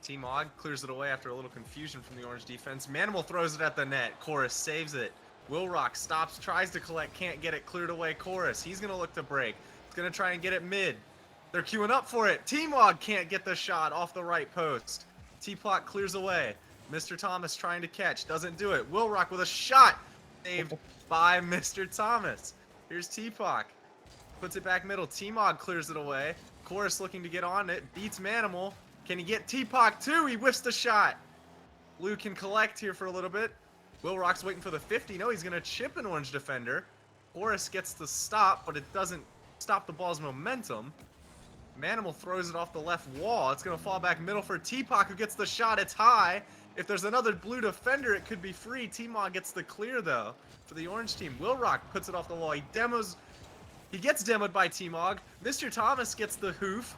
T-Mog clears it away after a little confusion from the orange defense. Manimal throws it at the net. Chorus saves it. Will Rock stops, tries to collect, can't get it cleared away. Chorus, he's going to look to break. He's going to try and get it mid. They're queuing up for it. T-Mog can't get the shot off the right post. T-Plot clears away. Mr. Thomas trying to catch, doesn't do it. Will Rock with a shot, saved by Mr. Thomas. Here's T-Pock, puts it back middle. T-Mog clears it away. Chorus looking to get on it, beats Manimal. Can he get T-Pock too? He whiffs the shot. Blue can collect here for a little bit. Will Rock's waiting for the 50. No, he's going to chip an orange defender. Chorus gets the stop, but it doesn't stop the ball's momentum. Manimal throws it off the left wall. It's going to fall back middle for T-Pock, who gets the shot. It's high. If there's another blue defender, it could be free. T-Mog gets the clear, though, for the orange team. Will Rock puts it off the wall. He gets demoed by T-Mog. Mr. Thomas gets the hoof.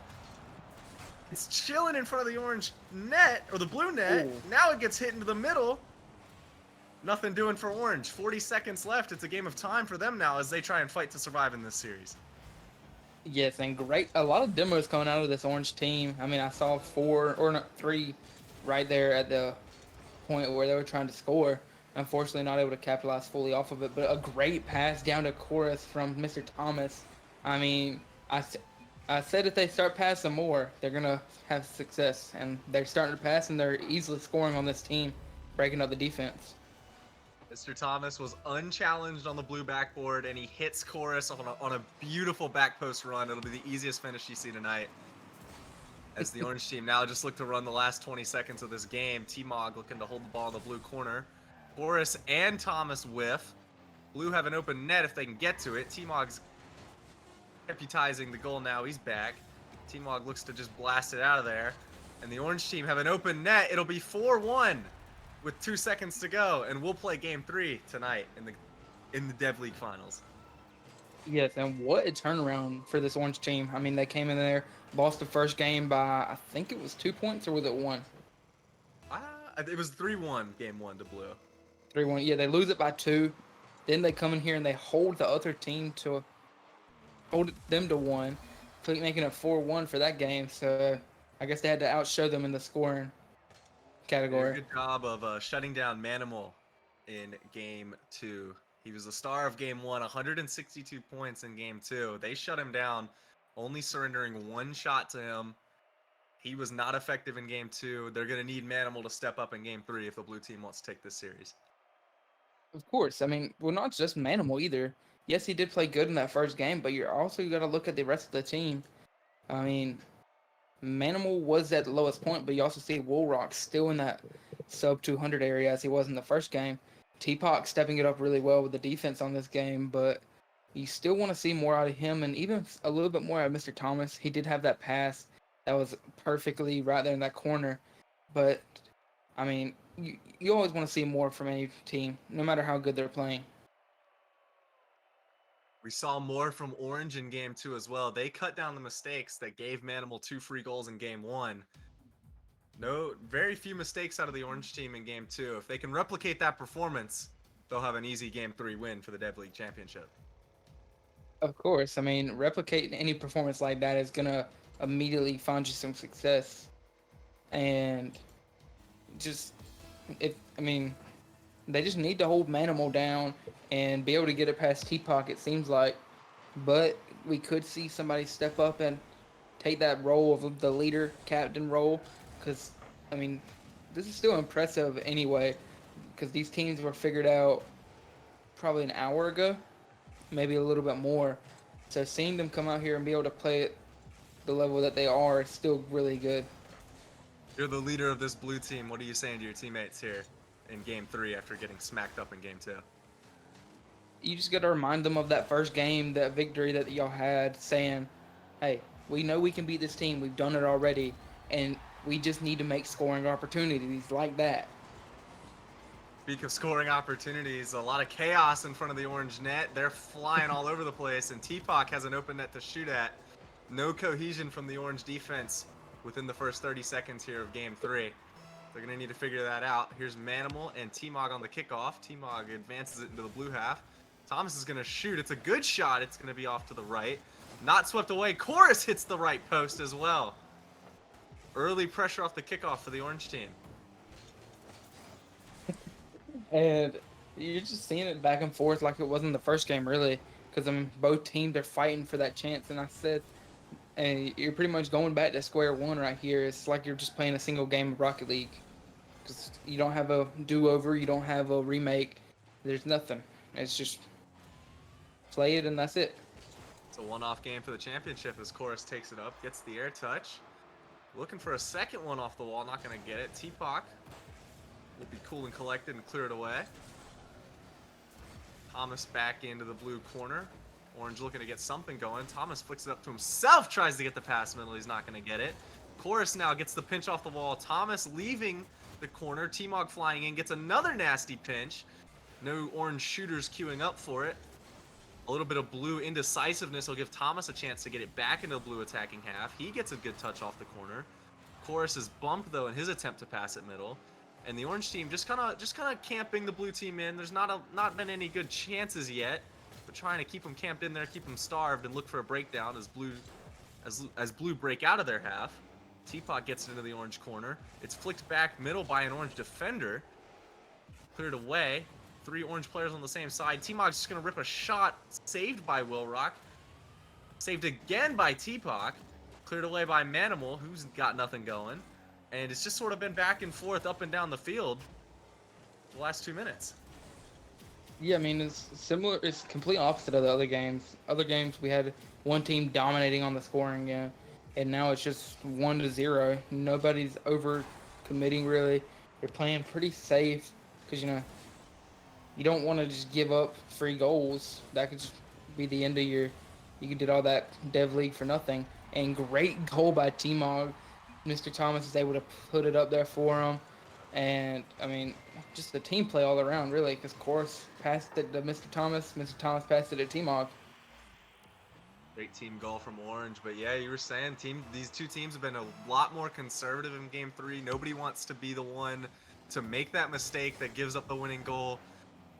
It's chilling in front of the orange net, or the blue net. Ooh. Now it gets hit into the middle. Nothing doing for orange. 40 seconds left. It's a game of time for them now as they try and fight to survive in this series. Yes, and a lot of demos coming out of this orange team. I mean, I saw 3 right there at the point where they were trying to score. Unfortunately, not able to capitalize fully off of it, but a great pass down to Chorus from Mr. Thomas. I mean, I said if they start passing more, they're going to have success, and they're starting to pass, and they're easily scoring on this team, breaking up the defense. Mr. Thomas was unchallenged on the blue backboard, and he hits Chorus on a beautiful back post run. It'll be the easiest finish you see tonight. As the orange team now just look to run the last 20 seconds of this game. T-Mog looking to hold the ball in the blue corner. Chorus and Thomas whiff. Blue have an open net if they can get to it. T-Mog's deputizing the goal now. He's back. T-Mog looks to just blast it out of there. And the orange team have an open net. It'll be 4-1 with 2 seconds to go. And we'll play game 3 tonight in the Dev League Finals. Yes, and what a turnaround for this orange team. I mean, they came in there, lost the first game by, I think it was 2 points, or was it 1? It was 3-1 game 1 to blue. 3-1, yeah, they lose it by 2. Then they come in here and they hold the other team to 1, making it 4-1 for that game. So I guess they had to outshow them in the scoring category. Good job of shutting down Manimal in game 2. He was the star of game 1, 162 points in game 2. They shut him down, only surrendering 1 shot to him. He was not effective in game 2. They're going to need Manimal to step up in game 3 if the blue team wants to take this series. Of course. I mean, well, not just Manimal either. Yes, he did play good in that first game, but you're also got to look at the rest of the team. I mean, Manimal was at the lowest point, but you also see Woolrock still in that sub 200 area as he was in the first game. T-Pock stepping it up really well with the defense on this game, but you still want to see more out of him and even a little bit more out of Mr. Thomas. He did have that pass that was perfectly right there in that corner, but I mean, you always want to see more from any team, no matter how good they're playing. We saw more from Orange in game 2 as well. They cut down the mistakes that gave Manimal 2 free goals in game 1. Very few mistakes out of the Orange team in game 2. If they can replicate that performance, they'll have an easy game 3 win for the Dev League Championship. Of course. I mean, replicating any performance like that is going to immediately find you some success. And they just need to hold Manimal down and be able to get it past T-Pock, it seems like. But we could see somebody step up and take that role of the leader, captain role. Because, I mean, this is still impressive anyway. Because these teams were figured out probably an hour ago. Maybe a little bit more. So seeing them come out here and be able to play at the level that they are is still really good. You're the leader of this blue team. What are you saying to your teammates here in game 3 after getting smacked up in game 2? You just got to remind them of that first game, that victory that y'all had, saying, hey, we know we can beat this team. We've done it already. And we just need to make scoring opportunities like that. Speak of scoring opportunities, a lot of chaos in front of the orange net. They're flying all over the place, and T-Pock has an open net to shoot at. No cohesion from the orange defense within the first 30 seconds here of game 3. They're going to need to figure that out. Here's Manimal and T-Mog on the kickoff. T-Mog advances it into the blue half. Thomas is going to shoot. It's a good shot. It's going to be off to the right. Not swept away. Chorus hits the right post as well. Early pressure off the kickoff for the orange team. And you're just seeing it back and forth like it was in the first game, really, because both teams are fighting for that chance. And I said, and you're pretty much going back to square one right here. It's like you're just playing a single game of Rocket League, because you don't have a do-over, you don't have a remake. There's nothing. It's just play it and that's it. It's a one-off game for the championship as Chorus takes it up, gets the air touch. Looking for a second one off the wall, not going to get it. Teapot will be cool and collected and clear it away. Thomas back into the blue corner. Orange looking to get something going. Thomas flicks it up to himself, tries to get the pass middle. He's not going to get it. Chorus now gets the pinch off the wall. Thomas leaving the corner. T-Mog flying in, gets another nasty pinch. No orange shooters queuing up for it. A little bit of blue indecisiveness will give Thomas a chance to get it back into the blue attacking half. He gets a good touch off the corner. Chorus is bumped though in his attempt to pass it middle, and the orange team just kind of camping the blue team in. There's not been any good chances yet, but trying to keep them camped in there, keep them starved, and look for a breakdown as blue break out of their half. Teapot gets it into the orange corner. It's flicked back middle by an orange defender. Cleared away. 3 orange players on the same side. T-Mog's just going to rip a shot. Saved by Wilrock. Saved again by Teapot. Cleared away by Manimal, who's got nothing going. And it's just sort of been back and forth, up and down the field the last 2 minutes. Yeah, I mean, it's similar. It's complete opposite of the other games. Other games, we had one team dominating on the scoring game, and now it's just 1-0. Nobody's over committing, really. They're playing pretty safe because, you don't want to just give up free goals. That could just be the end of you did all that Dev League for nothing. And great goal by T-Mog. Mr. Thomas is able to put it up there for him. And, I mean, just the team play all around, really, because Chorus passed it to Mr. Thomas. Mr. Thomas passed it to T-Mog. Great team goal from Orange. But, yeah, you were saying these two teams have been a lot more conservative in Game 3. Nobody wants to be the one to make that mistake that gives up the winning goal.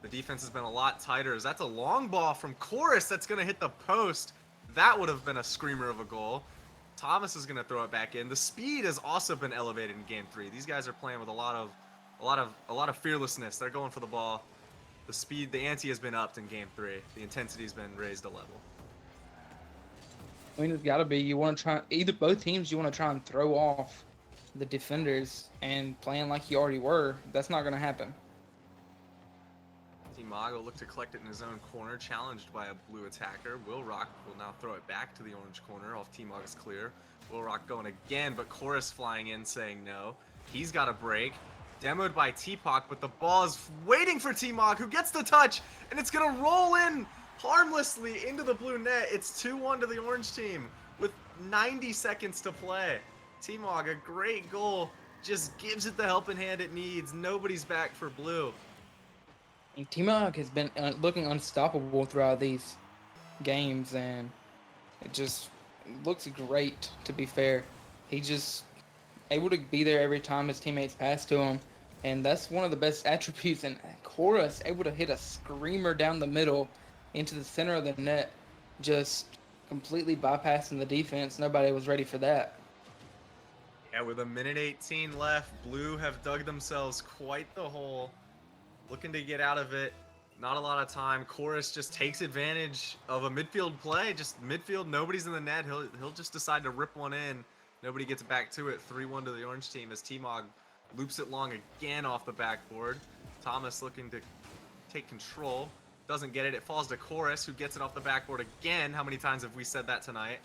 The defense has been a lot tighter as that's a long ball from Chorus that's going to hit the post. That would have been a screamer of a goal. Thomas is going to throw it back in. The speed has also been elevated in Game 3. These guys are playing with a lot of fearlessness. They're going for the ball. The speed, the ante has been upped in Game 3. The intensity has been raised a level. I mean, it's got to be. You want to try both teams. You want to try and throw off the defenders and playing like you already were. That's not going to happen. T-Mog will look to collect it in his own corner, challenged by a blue attacker. Wilrock will now throw it back to the orange corner off T-Mog is clear. Wilrock going again, but Chorus flying in saying no. He's got a break. Demoed by Teapot, but the ball is waiting for T-Mog, who gets the touch, and it's going to roll in harmlessly into the blue net. It's 2-1 to the orange team with 90 seconds to play. T-Mog, a great goal, just gives it the helping hand it needs. Nobody's back for blue. T-Mog has been looking unstoppable throughout these games, and it just looks great, to be fair. He just able to be there every time his teammates pass to him, and that's one of the best attributes. And Chorus able to hit a screamer down the middle into the center of the net, just completely bypassing the defense. Nobody was ready for that. Yeah, with 1:18 left, Blue have dug themselves quite the hole. Looking to get out of it. Not a lot of time. Chorus just takes advantage of a midfield play. Just midfield, nobody's in the net. He'll just decide to rip one in. Nobody gets back to it. 3-1 to the orange team as T-Mog loops it long again off the backboard. Thomas looking to take control. Doesn't get it. It falls to Chorus, who gets it off the backboard again. How many times have we said that tonight?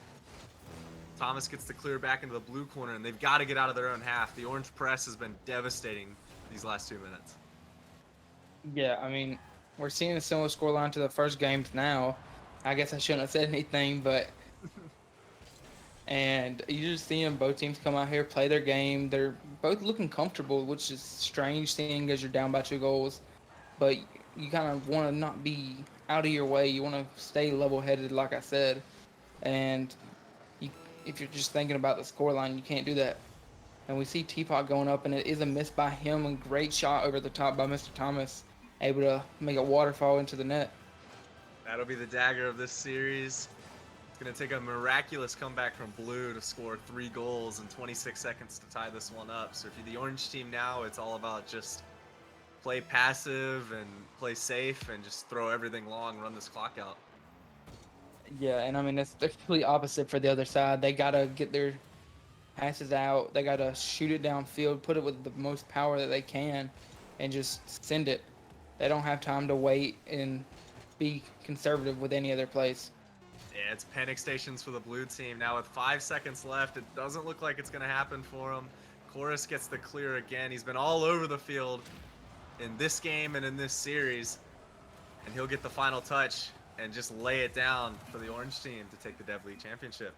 Thomas gets to clear back into the blue corner, and they've got to get out of their own half. The orange press has been devastating these last 2 minutes. Yeah, I mean, we're seeing a similar scoreline to the first games now. I guess I shouldn't have said anything, but and you're just seeing both teams come out here, play their game. They're both looking comfortable, which is strange seeing as you're down by 2 goals. But you kind of want to not be out of your way. You want to stay level-headed, like I said. And if you're just thinking about the scoreline, you can't do that. And we see Teapot going up, and it is a miss by him, and great shot over the top by Mr. Thomas, able to make a waterfall into the net. That'll be the dagger of this series. It's Going to take a miraculous comeback from Blue to score 3 goals in 26 seconds to tie this one up. So if you're the Orange team now, it's all about just play passive and play safe and just throw everything long, run this clock out. Yeah, and I mean it's the complete opposite for the other side. They gotta get their passes out. They gotta shoot it downfield, put it with the most power that they can, and just send it. They don't have time to wait and be conservative with any other plays. Yeah, it's panic stations for the Blue team. Now with 5 seconds left, it doesn't look like it's going to happen for him. Chorus gets the clear again. He's been all over the field in this game and in this series. And he'll get the final touch and just lay it down for the Orange team to take the Dev League Championship.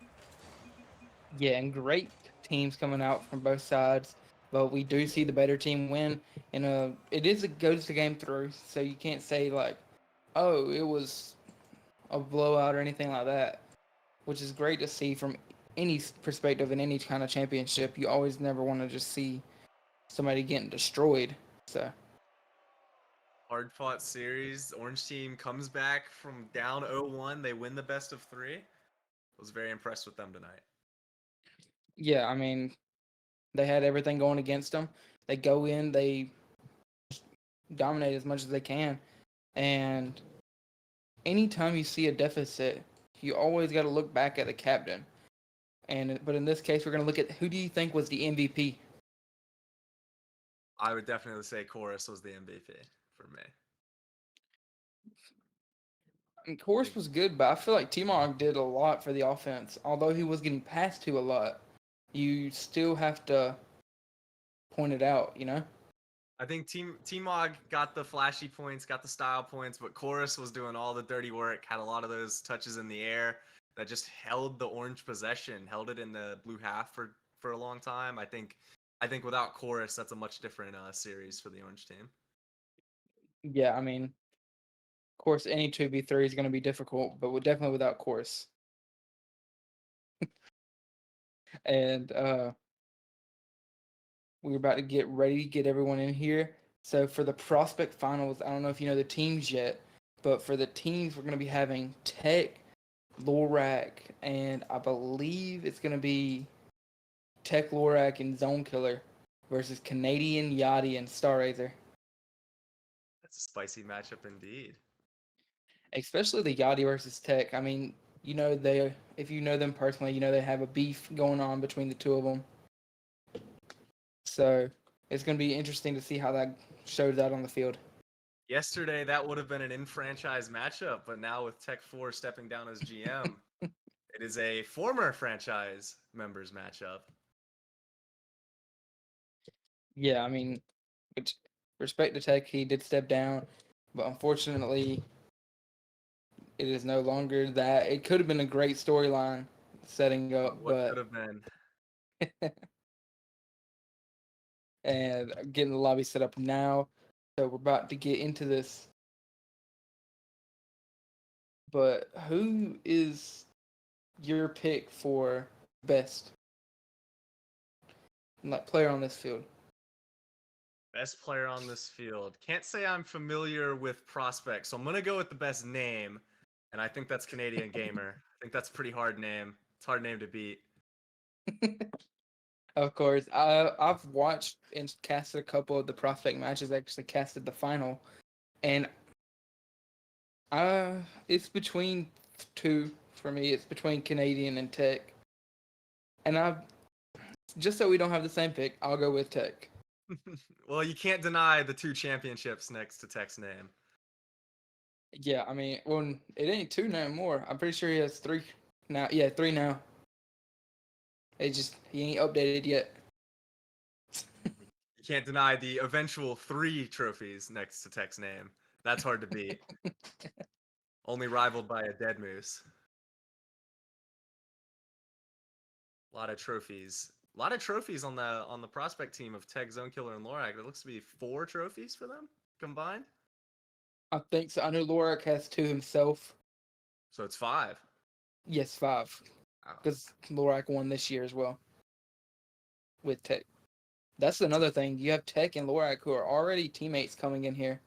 Yeah, and great teams coming out from both sides, but we do see the better team win. And it is a goes to game through, so you can't say like, oh, it was a blowout or anything like that, which is great to see from any perspective in any kind of championship. You always never want to just see somebody getting destroyed. So Hard fought series. Orange team comes back from down 0-1. They win the best of 3. I was very impressed with them tonight. yeah, I mean, they had everything going against them. They go in, they dominate as much as they can, and anytime you see a deficit, you always got to look back at the captain. But in this case, we're going to look at who do you think was the MVP? I would definitely say Chorus was the MVP for me. And Chorus was good, but I feel like T-Mog did a lot for the offense. Although he was getting passed to a lot, you still have to point it out, you know? I think T-Mog got the flashy points, got the style points, but Chorus was doing all the dirty work, had a lot of those touches in the air that just held the Orange possession, held it in the blue half for a long time. I think without Chorus, that's a much different series for the Orange team. Yeah, I mean, of course, any 2v3 is going to be difficult, but definitely without Chorus. And we're about to get ready to get everyone in here. So for the prospect finals, I don't know if you know the teams yet, but for the teams, we're going to be having Tech, Lorac, and I believe it's going to be Tech, Lorac, and Zone Killer versus Canadian, Yachty, and Starrazer. That's a spicy matchup indeed. Especially the Yachty versus Tech. I mean, you know if you know them personally, you know they have a beef going on between the two of them. So it's going to be interesting to see how that shows out on the field. Yesterday, that would have been an in-franchise matchup, but now with Tech 4 stepping down as GM, it is a former franchise members matchup. Yeah, I mean, which respect to Tech, he did step down, but unfortunately, it is no longer that. It could have been a great storyline setting up, What but could have been? and getting the lobby set up now. So we're about to get into this. But who is your pick for best player on this field? Best player on this field. Can't say I'm familiar with prospects, so I'm going to go with the best name, and I think that's Canadian Gamer. I think that's a pretty hard name. It's a hard name to beat. Of course, I've watched and casted a couple of the prospect matches. Actually, casted the final, and it's between two for me. It's between Canadian and Tech, and I just so we don't have the same pick, I'll go with Tech. Well, you can't deny the 2 championships next to Tech's name. Yeah, I mean, well, it ain't 2 no more. I'm pretty sure he has 3 now. Yeah, 3 now. He ain't updated yet. You can't deny the eventual 3 trophies next to Tech's name. That's hard to beat. Only rivaled by a dead moose. A lot of trophies. A lot of trophies on the prospect team of Tech, Zone Killer, and Lorac. It looks to be 4 trophies for them combined. I think so. I know Lorac has 2 himself. So it's 5. Yes, 5. Because Lorac won this year as well with Tech. That's another thing. You have Tech and Lorac who are already teammates coming in here.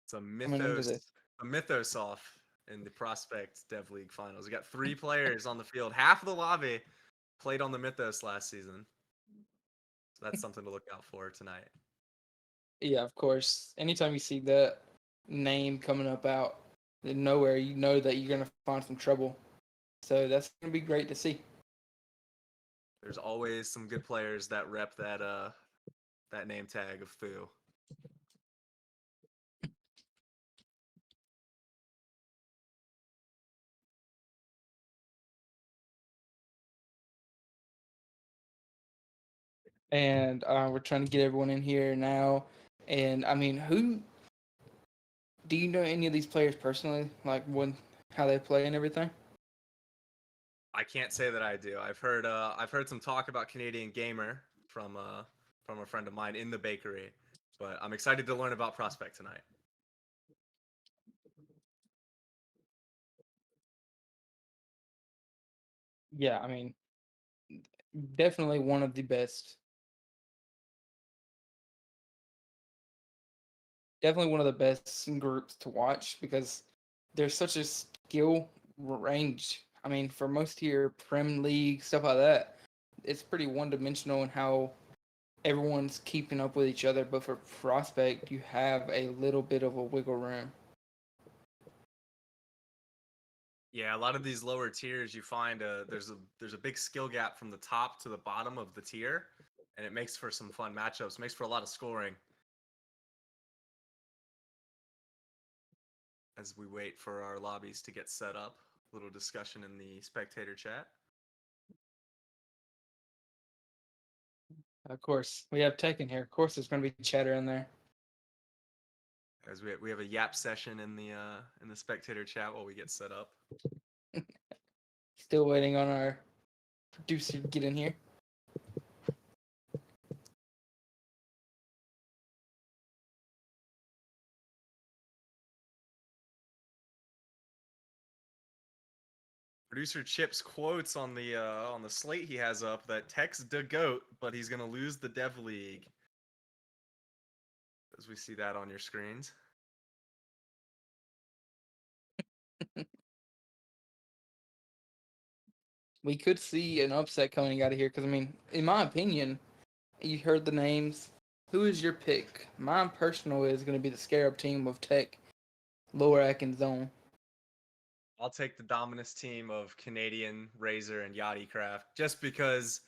It's a Coming into mythos. this. a mythos off in the Prospect Dev League finals. We got 3 players on the field. Half of the lobby played on the mythos last season. So that's something to look out for tonight. Yeah, of course. Anytime you see that name coming up out of nowhere, you know that you're gonna find some trouble. So that's gonna be great to see. There's always some good players that rep that name tag of Thu. And we're trying to get everyone in here now. And I mean, who do you know any of these players personally? Like how they play and everything? I can't say that I do. I've heard some talk about Canadian Gamer from a friend of mine in the bakery, but I'm excited to learn about Prospect tonight. Yeah, I mean, definitely one of the best. Definitely one of the best groups to watch because there's such a skill range. I mean, for most of your Prem League stuff like that, it's pretty one dimensional in how everyone's keeping up with each other. But for Prospect, you have a little bit of a wiggle room. Yeah, a lot of these lower tiers, you find there's a big skill gap from the top to the bottom of the tier, and it makes for some fun matchups. Makes for a lot of scoring. As we wait for our lobbies to get set up, a little discussion in the spectator chat. Of course, we have Tech in here. Of course, there's going to be chatter in there. As we have a yap session in the spectator chat while we get set up. Still waiting on our producer to get in here. Producer Chip's quotes on the slate he has up that Tech's the GOAT, but he's gonna lose the Dev League. As we see that on your screens. We could see an upset coming out of here because, I mean, in my opinion, you heard the names. Who is your pick? Mine personal is going to be the Scarab team of Tech, Lorac, and Zone. I'll take the Dominus team of Canadian, Razor, and Yachty Craft just because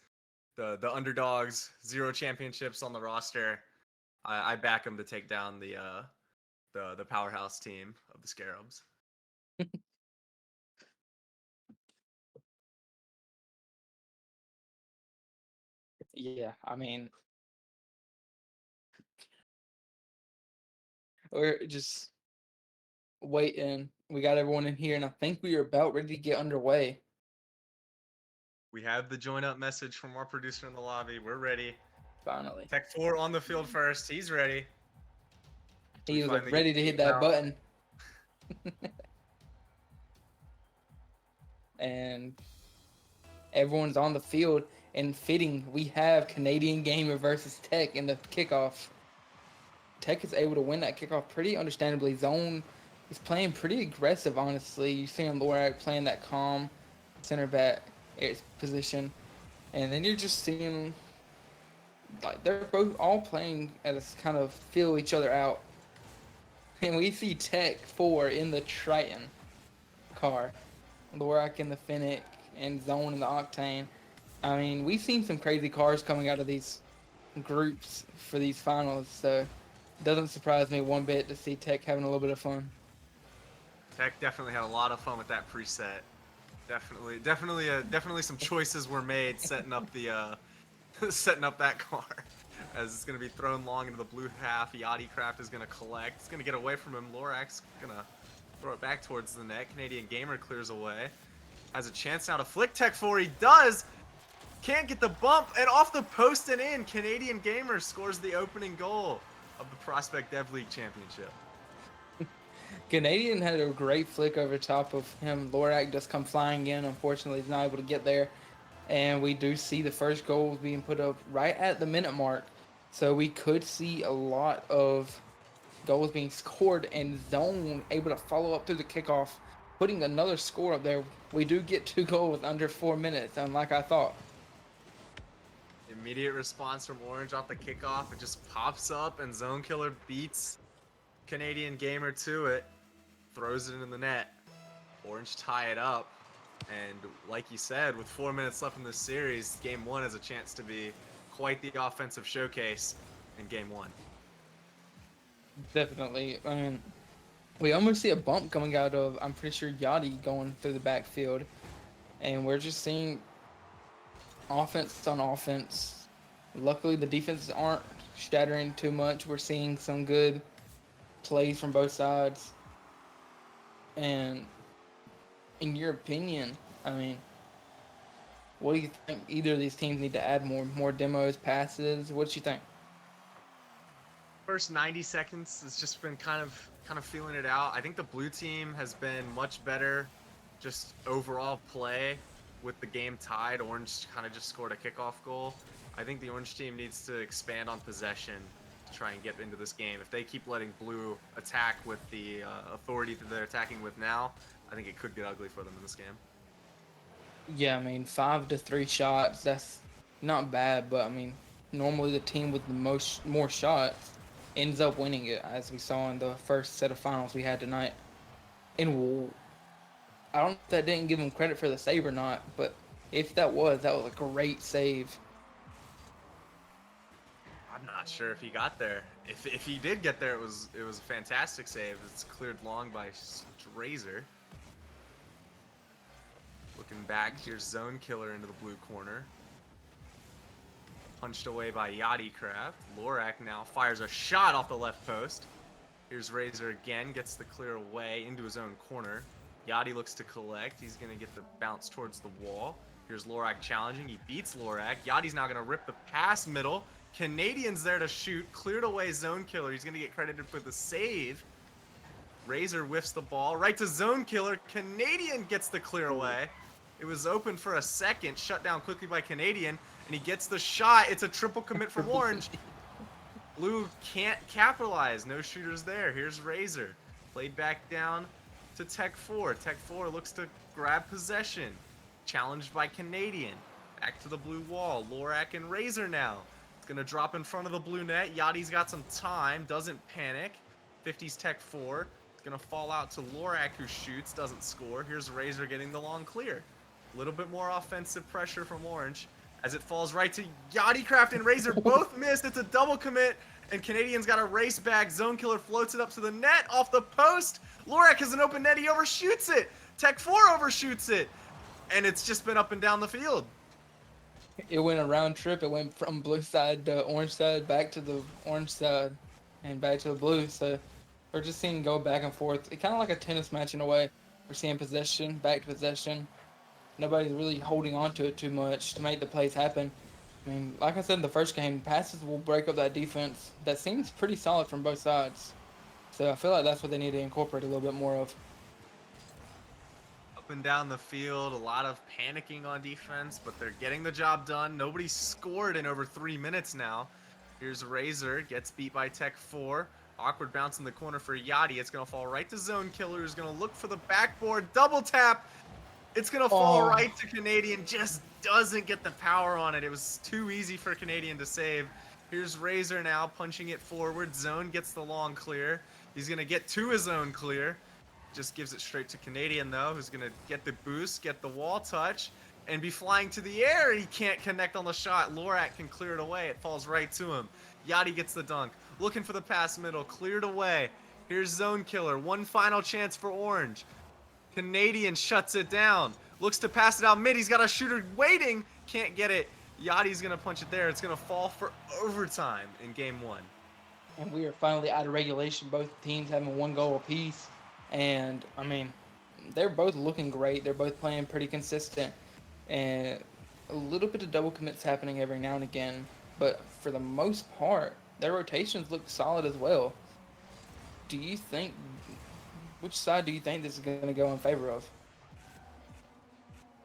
the underdogs, 0 championships on the roster. I back them to take down the powerhouse team of the Scarabs. Yeah, I mean, we're just waiting. We got everyone in here, and I think we are about ready to get underway. We have the join up message from our producer in the lobby. We're ready. Finally, Tech 4 on the field first. He's ready. he was finally ready get to hit the that out. button. And everyone's on the field, and fitting, we have Canadian Gamer versus Tech in the kickoff. Tech is able to win that kickoff pretty understandably. Zone is playing pretty aggressive, honestly. You see him Lorac playing that calm center back position, and then you're just seeing like they're both all playing as kind of feel each other out. And we see Tech 4 in the Triton car, Lorac in the Fennec, and Zone in the Octane. I mean, we've seen some crazy cars coming out of these groups for these finals, so it doesn't surprise me one bit to see Tech having a little bit of fun. Tech definitely had a lot of fun with that preset. Definitely some choices were made setting up the setting up that car. As it's gonna be thrown long into the blue half. Yachty Craft is gonna collect. It's gonna get away from him. Lorac's gonna throw it back towards the net. Canadian Gamer clears away. Has a chance now to flick Tech 4. He does. Can't get the bump, and off the post and in, Canadian Gamer scores the opening goal of the Prospect Dev League Championship. Canadian had a great flick over top of him. Lorac just come flying in. Unfortunately, he's not able to get there. And we do see the first goal being put up right at the minute mark. So we could see a lot of goals being scored and zone able to follow up through the kickoff, putting another score up there. We do get 2 goals under 4 minutes, unlike I thought. Immediate response from Orange off the kickoff. It just pops up and Zone Killer beats Canadian Gamer to it. Throws it in the net. Orange tie it up. And like you said, with 4 minutes left in this series, game one has a chance to be quite the offensive showcase in game one. Definitely. I mean, we almost see a bump coming out of, I'm pretty sure, Yachty going through the backfield. And we're just seeing offense on offense. Luckily, the defenses aren't shattering too much. We're seeing some good plays from both sides. And in your opinion, I mean, what do you think? Either of these teams need to add more demos, passes. What do you think? First 90 seconds has just been kind of feeling it out. I think the blue team has been much better just overall play with the game tied. Orange kind of just scored a kickoff goal. I think the orange team needs to expand on possession to try and get into this game. If they keep letting blue attack with the authority that they're attacking with now, I think it could get ugly for them in this game. Yeah, I mean, 5 to 3 shots. That's not bad, but I mean, normally the team with the more shots ends up winning it, as we saw in the first set of finals we had tonight. And I don't know if that didn't give him credit for the save or not, but if that was a great save. I'm not sure if he got there. If he did get there, it was a fantastic save. It's cleared long by Razor. Looking back, here's Zone Killer into the blue corner. Punched away by Yachty Craft. Lorak now fires a shot off the left post. Here's Razor again, gets the clear away into his own corner. Yachty looks to collect. He's going to get the bounce towards the wall. Here's Lorak challenging. He beats Lorak. Yachty's now going to rip the pass middle. Canadian's there to shoot. Cleared away Zone Killer. He's going to get credited for the save. Razor whiffs the ball right to Zone Killer. Canadian gets the clear away. It was open for a second, shut down quickly by Canadian, and he gets the shot. It's a triple commit from Orange. Blue can't capitalize. No shooters there. Here's Razor. Played back down to Tech 4. Tech 4 looks to grab possession. Challenged by Canadian. Back to the blue wall. Lorak and Razor now. It's going to drop in front of the blue net. Yachty's got some time. Doesn't panic. 50's Tech 4. It's going to fall out to Lorak, who shoots. Doesn't score. Here's Razor getting the long clear. A little bit more offensive pressure from Orange as it falls right to Yachty Craft and Razor. Both missed. It's a double commit, and Canadian's got a race back. Zone Killer floats it up to the net off the post. Lorak has an open net. He overshoots it. Tech 4 overshoots it, and it's just been up and down the field. It went a round trip. It went from blue side to orange side, back to the orange side, and back to the blue. So we're just seeing go back and forth. It's kind of like a tennis match in a way. We're seeing possession, back to possession. Nobody's really holding on to it too much to make the plays happen. I mean, like I said in the first game, passes will break up that defense. That seems pretty solid from both sides. So I feel like that's what they need to incorporate a little bit more of. Up and down the field, a lot of panicking on defense, but they're getting the job done. Nobody's scored in over 3 minutes now. Here's Razor, gets beat by Tech 4. Awkward bounce in the corner for Yachty. It's going to fall right to Zone Killer, who's going to look for the backboard. Double tap. It's going to fall right to Canadian. Just doesn't get the power on it. It was too easy for Canadian to save. Here's Razor now punching it forward. Zone gets the long clear. He's going to get to his own clear. Just gives it straight to Canadian, though, who's going to get the boost, get the wall touch, and be flying to the air. He can't connect on the shot. Lorak can clear it away. It falls right to him. Yachty gets the dunk. Looking for the pass middle. Cleared away. Here's Zone Killer. One final chance for Orange. Canadian shuts it down. Looks to pass it out mid. He's got a shooter waiting. Can't get it. Yachty's going to punch it there. It's going to fall for overtime in game one. And we are finally out of regulation. Both teams having 1 goal apiece. And, I mean, they're both looking great. They're both playing pretty consistent. And a little bit of double commits happening every now and again. But for the most part, their rotations look solid as well. Which side do you think this is going to go in favor of?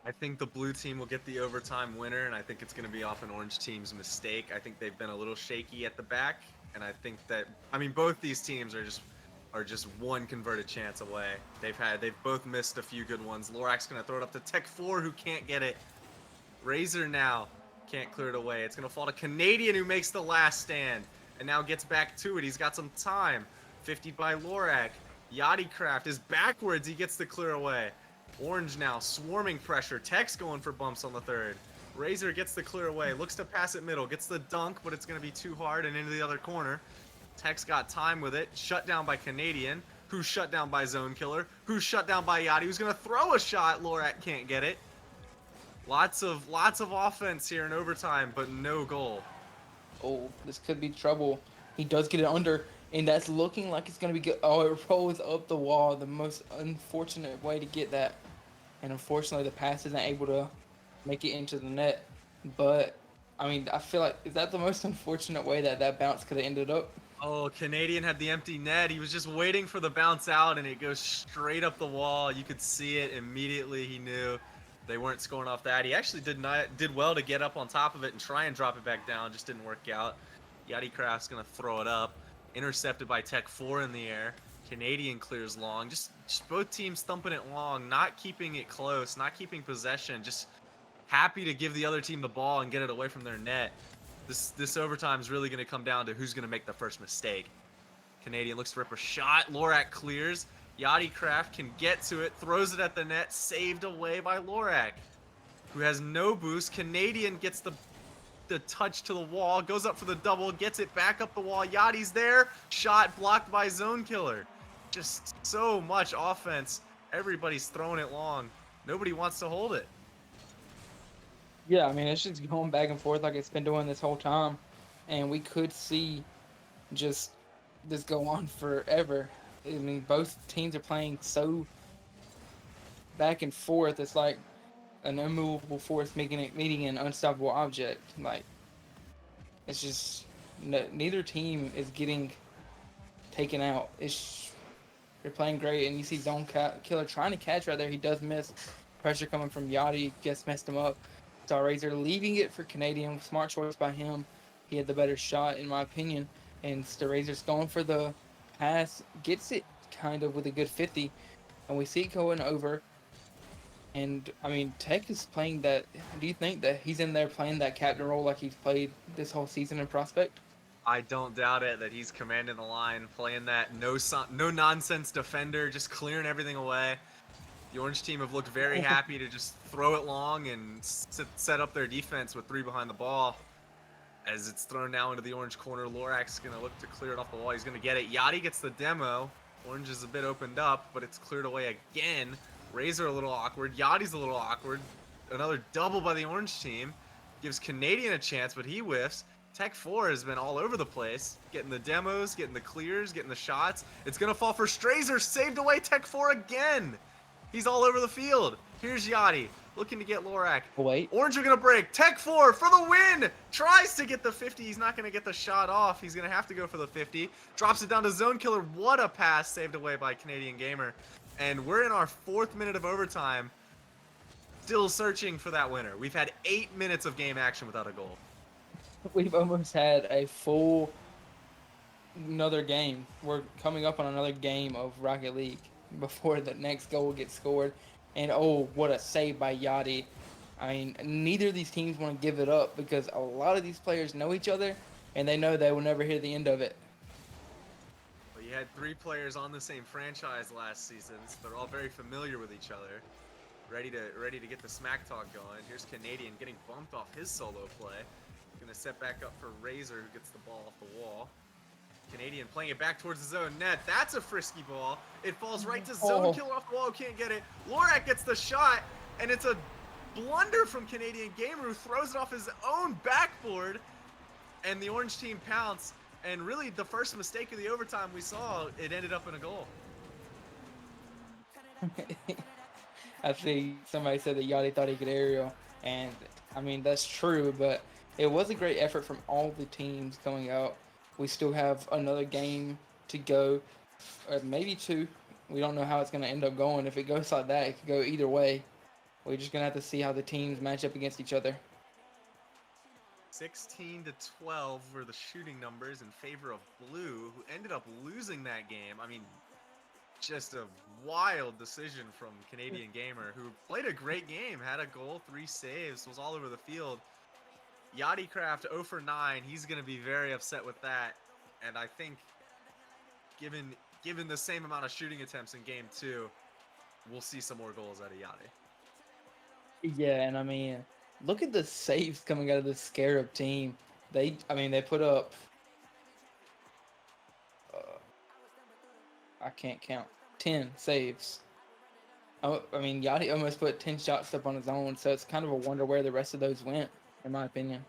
I think the blue team will get the overtime winner, and I think it's going to be off an orange team's mistake. I think they've been a little shaky at the back. And I think that, I mean, both these teams are just one converted chance away. They've both missed a few good ones. Lorak's gonna throw it up to Tech 4, who can't get it. Razor now can't clear it away. It's gonna fall to Canadian, who makes the last stand and now gets back to it. He's got some time. 50 by Lorak. Yachtycraft is backwards. He gets the clear away. Orange now swarming pressure. Tech's going for bumps on the third. Razor gets the clear away. Looks to pass it middle. Gets the dunk, but it's gonna be too hard and into the other corner. Tech's got time with it. Shut down by Canadian, who's shut down by Zone Killer, who's shut down by Yachty, who's gonna throw a shot. Lorak can't get it. Lots of offense here in overtime, but no goal. Oh, this could be trouble. He does get it under, and that's looking like it's going to be good. Oh, it rolls up the wall. The most unfortunate way to get that. And unfortunately, the pass isn't able to make it into the net. But, I mean, I feel like, is that the most unfortunate way that bounce could have ended up? Oh, Canadian had the empty net. He was just waiting for the bounce out, and it goes straight up the wall. You could see it immediately. He knew they weren't scoring off that. He actually did well to get up on top of it and try and drop it back down. Just didn't work out. Yachtycraft's gonna throw it up. Intercepted by Tech 4 in the air. Canadian clears long. Just both teams thumping it long, not keeping it close, not keeping possession. Just happy to give the other team the ball and get it away from their net. This overtime is really gonna come down to who's gonna make the first mistake. Canadian looks to rip a shot. Lorak clears. Yachtycraft can get to it, throws it at the net, saved away by Lorak, who has no boost. Canadian gets the touch to the wall, goes up for the double, gets it back up the wall. Yachty's there, shot blocked by Zone Killer. Just so much offense. Everybody's throwing it long. Nobody wants to hold it. Yeah, I mean, it's just going back and forth like it's been doing this whole time. And we could see just this go on forever. I mean, both teams are playing so back and forth. It's like an immovable force meeting an unstoppable object. Like, it's just neither team is getting taken out. They're playing great, and you see Zone Killer trying to catch right there. He does miss. Pressure coming from Yachty just messed him up. Razor leaving it for Canadian. Smart choice by him. He had the better shot, in my opinion. And Razor's going for the pass, gets it kind of with a good 50, and we see it going over. And I mean, Tech is playing that. Do you think that he's in there playing that captain role like he's played this whole season in Prospect? I don't doubt it that he's commanding the line, playing that no nonsense defender, just clearing everything away. The Orange team have looked very happy to just throw it long and set up their defense with 3 behind the ball. As it's thrown now into the Orange corner, Lorak's going to look to clear it off the wall. He's going to get it. Yachty gets the demo. Orange is a bit opened up, but it's cleared away again. Razor a little awkward. Yachty's a little awkward. Another double by the Orange team. Gives Canadian a chance, but he whiffs. Tech 4 has been all over the place. Getting the demos, getting the clears, getting the shots. It's going to fall for Strazer. Saved away Tech 4 again. He's all over the field. Here's Yachty, looking to get Lorak. Wait. Orange are going to break. Tech 4 for the win. Tries to get the 50. He's not going to get the shot off. He's going to have to go for the 50. Drops it down to Zone Killer. What a pass, saved away by Canadian Gamer. And we're in our 4th minute of overtime. Still searching for that winner. We've had 8 minutes of game action without a goal. We've almost had a full another game. We're coming up on another game of Rocket League before the next goal gets scored. And oh, what a save by Yachty. I mean, neither of these teams want to give it up because a lot of these players know each other and they know they will never hear the end of it. Well, you had 3 players on the same franchise last season, so they're all very familiar with each other. Ready to get the smack talk going. Here's Canadian getting bumped off his solo play. Gonna set back up for Razor, who gets the ball off the wall. Canadian playing it back towards the zone net. That's a frisky ball. It falls right to Zone Killer off the wall. Can't get it. Lorak gets the shot, and it's a blunder from Canadian Gamer, who throws it off his own backboard. And the Orange team pounce. And really, the first mistake of the overtime we saw, it ended up in a goal. I think somebody said that Yachty thought he could aerial, and I mean that's true, but it was a great effort from all the teams going out. We still have another game to go, or maybe 2. We don't know how it's going to end up going. If it goes like that, it could go either way. We're just going to have to see how the teams match up against each other. 16 to 12 were the shooting numbers in favor of Blue, who ended up losing that game. I mean, just a wild decision from Canadian Gamer, who played a great game, had a goal, 3 saves, was all over the field. Yachtycraft 0 for 9. He's going to be very upset with that. And I think given the same amount of shooting attempts in game 2, we'll see some more goals out of Yachty. Yeah, and I mean, look at the saves coming out of this Scarab team. They put up. I can't count. 10 saves. I mean, Yachty almost put 10 shots up on his own, so it's kind of a wonder where the rest of those went, in my opinion.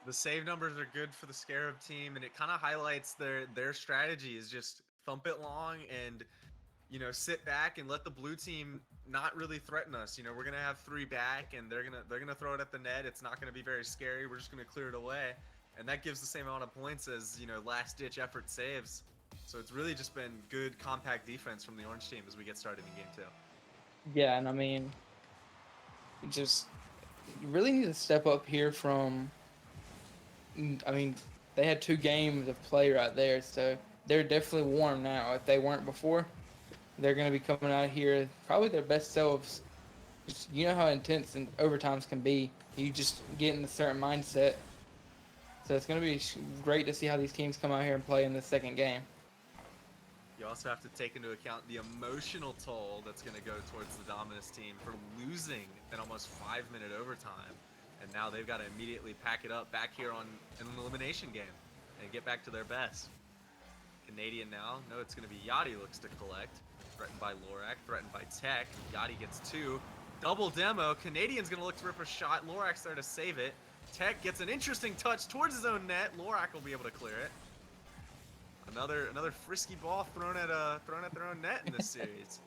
The save numbers are good for the Scarab team, and it kind of highlights their strategy is just thump it long and sit back and let the blue team not really threaten us. We're gonna have 3 back, and they're gonna throw it at the net. It's not gonna be very scary. We're just gonna clear it away, and that gives the same amount of points as last ditch effort saves. So it's really just been good compact defense from the orange team as we get started in game 2. Yeah, and I mean, you really need to step up here from. I mean, they had 2 games of play right there, so they're definitely warm now. If they weren't before, they're going to be coming out here probably their best selves. You know how intense and overtimes can be. You just get in a certain mindset. So it's going to be great to see how these teams come out here and play in the second game. You also have to take into account the emotional toll that's going to go towards the Dominus team for losing an almost 5-minute overtime. And now they've got to immediately pack it up back here on an elimination game and get back to their best. Canadian now. No, it's going to be Yachty looks to collect. Threatened by Lorak, threatened by Tech. Yachty gets 2. Double demo. Canadian's going to look to rip a shot. Lorak's there to save it. Tech gets an interesting touch towards his own net. Lorak will be able to clear it. Another frisky ball thrown at their own net in this series.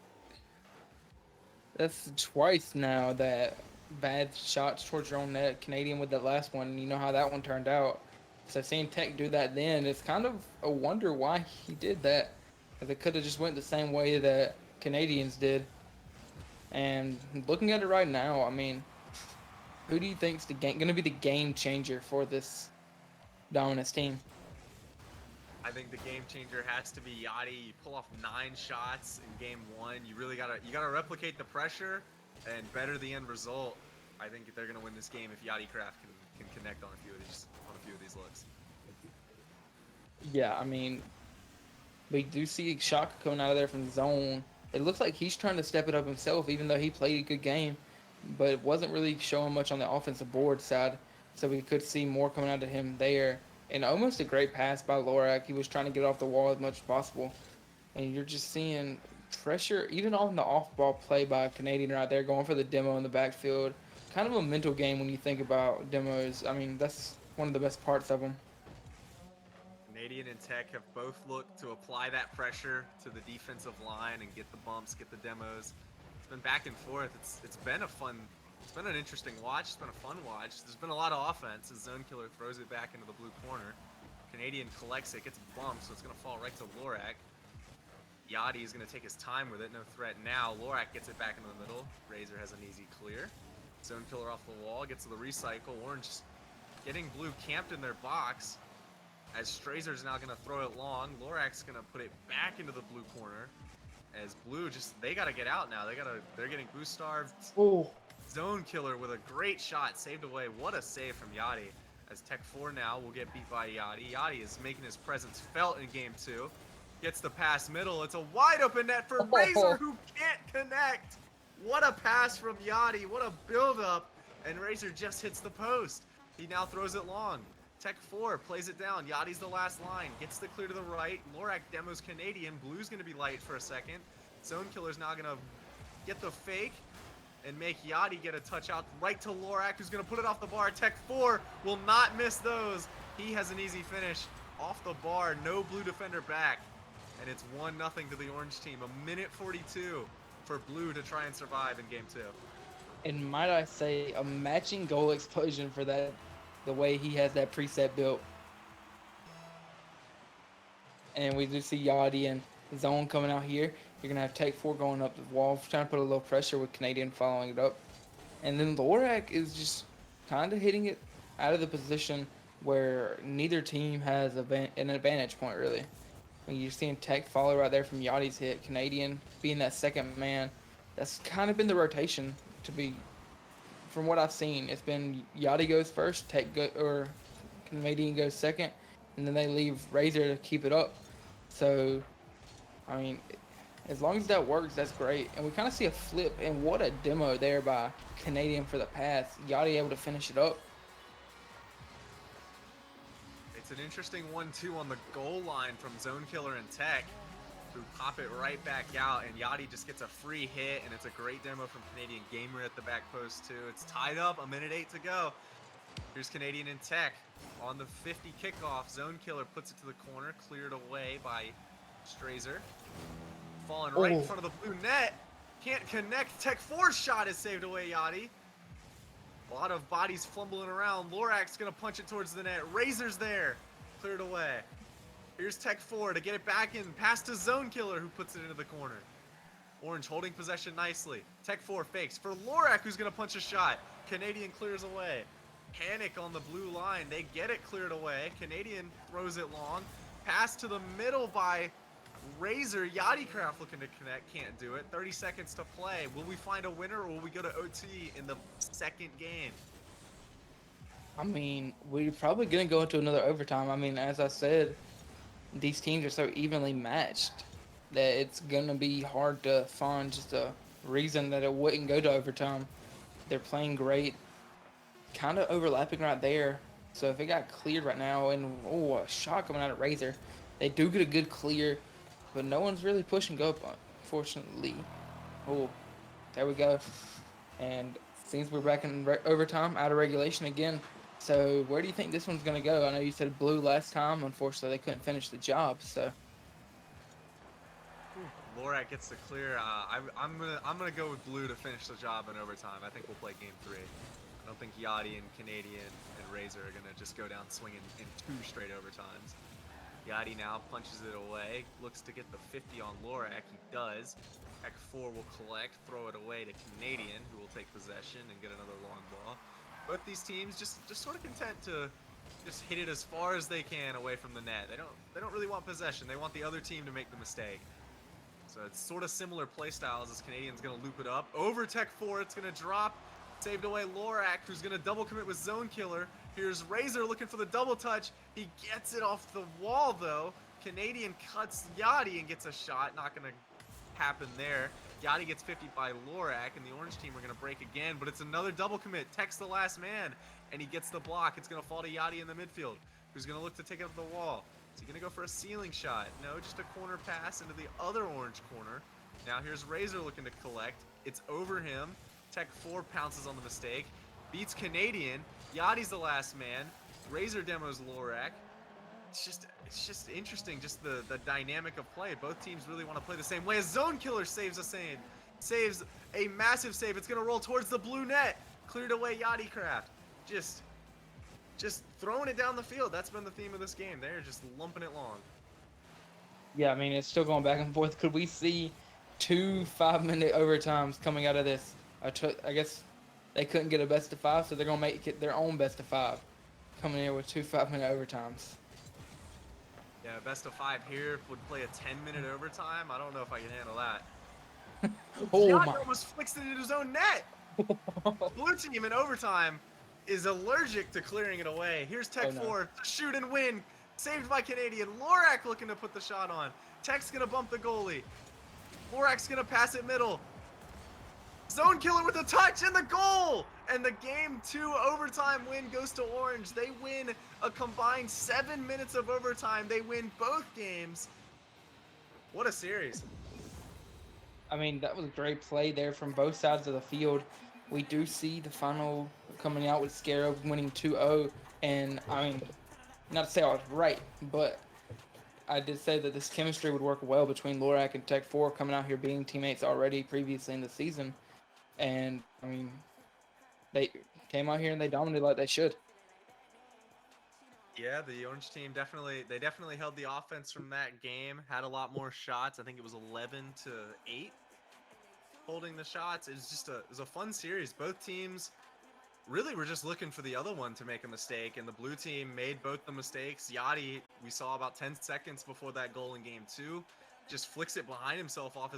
That's twice now that bad shots towards your own net. Canadian with that last one, you know how that one turned out. So seeing Tech do that then, it's kind of a wonder why he did that. Because it could have just went the same way that Canadians did. And looking at it right now, I mean, who do you think's going to be the game changer for this Dominus team? I think the game changer has to be Yachty. You pull off 9 shots in game 1. You really gotta replicate the pressure and better the end result. I think they're gonna win this game if Yachtycraft can connect on a few of these looks. Yeah, I mean, we do see Shaka coming out of there from the zone. It looks like he's trying to step it up himself, even though he played a good game, but it wasn't really showing much on the offensive board side. So we could see more coming out of him there. And almost a great pass by Lorak. He was trying to get off the wall as much as possible. And you're just seeing pressure, even on the off-ball play by Canadian right there, going for the demo in the backfield. Kind of a mental game when you think about demos. I mean, that's one of the best parts of them. Canadian and Tech have both looked to apply that pressure to the defensive line and get the bumps, get the demos. It's been back and forth. It's been an interesting watch. It's been a fun watch. There's been a lot of offense as Zone Killer throws it back into the blue corner. Canadian collects it, gets bumped, so it's going to fall right to Lorak. Yachty is going to take his time with it, no threat now. Lorak gets it back into the middle. Razor has an easy clear. Zone Killer off the wall, gets to the recycle. Orange getting blue camped in their box as Strazer's now going to throw it long. Lorak's going to put it back into the blue corner as blue they got to get out now. They're getting boost starved. Oh. Zone Killer with a great shot, saved away. What a save from Yachty. As Tech 4 now will get beat by Yachty. Yachty is making his presence felt in game 2. Gets the pass middle. It's a wide open net for Razor, who can't connect. What a pass from Yachty. What a build up. And Razor just hits the post. He now throws it long. Tech 4 plays it down. Yachty's the last line. Gets the clear to the right. Lorak demos Canadian. Blue's going to be light for a second. Zone Killer's now going to get the fake and make Yachty get a touch out right to Lorak, who's going to put it off the bar. Tech 4 will not miss those. He has an easy finish off the bar. No blue defender back. And it's 1-0 to the orange team. 1:42 for blue to try and survive in game 2. And might I say, a matching goal explosion for that, the way he has that preset built. And we do see Yachty and Zone coming out here. You're going to have Take 4 going up the wall, trying to put a little pressure with Canadian following it up. And then Lorak is just kind of hitting it out of the position where neither team has an advantage point really. When you're seeing Tech follow right there from Yachty's hit, Canadian being that second man, that's kind of been the rotation to be. From what I've seen, it's been Yachty goes first, or Canadian goes second, and then they leave Razor to keep it up. So, I mean, as long as that works, that's great. And we kind of see a flip, and what a demo there by Canadian for the pass. Yachty able to finish it up. It's an interesting 1-2 on the goal line from Zone Killer and Tech, who pop it right back out, and Yachty just gets a free hit, and it's a great demo from Canadian Gamer at the back post too. It's tied up, 1:08 to go. Here's Canadian and Tech on the 50 kickoff. Zone Killer puts it to the corner, cleared away by Strazer. Falling right in front of the blue net. Can't connect. Tech 4's shot is saved away, Yachty. A lot of bodies fumbling around. Lorak's gonna punch it towards the net. Razor's there. Cleared away. Here's Tech 4 to get it back in. Pass to Zone Killer, who puts it into the corner. Orange holding possession nicely. Tech 4 fakes for Lorak, who's gonna punch a shot. Canadian clears away. Panic on the blue line. They get it cleared away. Canadian throws it long. Pass to the middle by Razor. Yachtycraft looking to connect. Can't do it. 30 seconds to play. Will we find a winner, or will we go to OT in the second game? I mean, we're probably going to go into another overtime. I mean, as I said, these teams are so evenly matched that it's going to be hard to find just a reason that it wouldn't go to overtime. They're playing great, kind of overlapping right there. So if it got cleared right now, and a shot coming out of Razor, they do get a good clear, but no one's really pushing go up, unfortunately. Oh, there we go. And seems we're back in overtime, out of regulation again. So where do you think this one's going to go? I know you said blue last time. Unfortunately, they couldn't finish the job. So Lorak gets the clear. I'm gonna go with blue to finish the job in overtime. I think we'll play game 3. I don't think Yachty and Canadian and Razor are gonna just go down swinging in 2 straight overtimes. Yachty now punches it away, looks to get the 50 on Lorak. He does. Tech 4 will collect, throw it away to Canadian, who will take possession and get another long ball. Both these teams just sort of content to just hit it as far as they can away from the net. They don't really want possession. They want the other team to make the mistake. So it's sort of similar play styles as Canadian's gonna loop it up over Tech 4. It's gonna drop, saved away Lorak, who's gonna double commit with Zone Killer. Here's Razor looking for the double touch. He gets it off the wall though. Canadian cuts Yachty and gets a shot. Not gonna happen there. Yachty gets 50 by Lorak, and the orange team are gonna break again, but it's another double commit. Tech's the last man, and he gets the block. It's gonna fall to Yachty in the midfield, who's gonna look to take it up the wall. Is he gonna go for a ceiling shot? No, just a corner pass into the other orange corner. Now here's Razor looking to collect. It's over him. Tech 4 pounces on the mistake. Beats Canadian. Yachty's the last man. Razor demos Lorak. It's just interesting, just the dynamic of play. Both teams really want to play the same way. As Zone Killer saves a massive save. It's gonna roll towards the blue net. Cleared away Yachtycraft. Just throwing it down the field. That's been the theme of this game. They're just lumping it long. yeah, I mean, it's still going back and forth. Could we see 2 5-minute overtimes coming out of this? I guess they couldn't get a best of 5, so they're gonna make it their own best of 5, coming in with 2 5-minute overtimes. Yeah, best of 5 here would play a 10-minute overtime. I don't know if I can handle that. Oh Yachty my! almost flicks it into his own net. Blue team in overtime is allergic to clearing it away. Here's Tech 4 to shoot and win. Saved by Canadian. Lorak looking to put the shot on. Tech's gonna bump the goalie. Lorak's gonna pass it middle. Zone Killer with a touch and the goal! And the game 2 overtime win goes to Orange. They win a combined 7 minutes of overtime. They win both games. What a series. I mean, that was a great play there from both sides of the field. We do see the final coming out with Scarab winning 2-0. And, I mean, not to say I was right, but I did say that this chemistry would work well between Lorak and Tech 4 coming out here being teammates already previously in the season. And, I mean, they came out here and they dominated like they should. Yeah, the Orange team definitely held the offense from that game. Had a lot more shots. I think it was 11-8 holding the shots. It was a fun series. Both teams really we're just looking for the other one to make a mistake, and the blue team made both the mistakes. Yachty, we saw about 10 seconds before that goal in game 2, just flicks it behind himself off his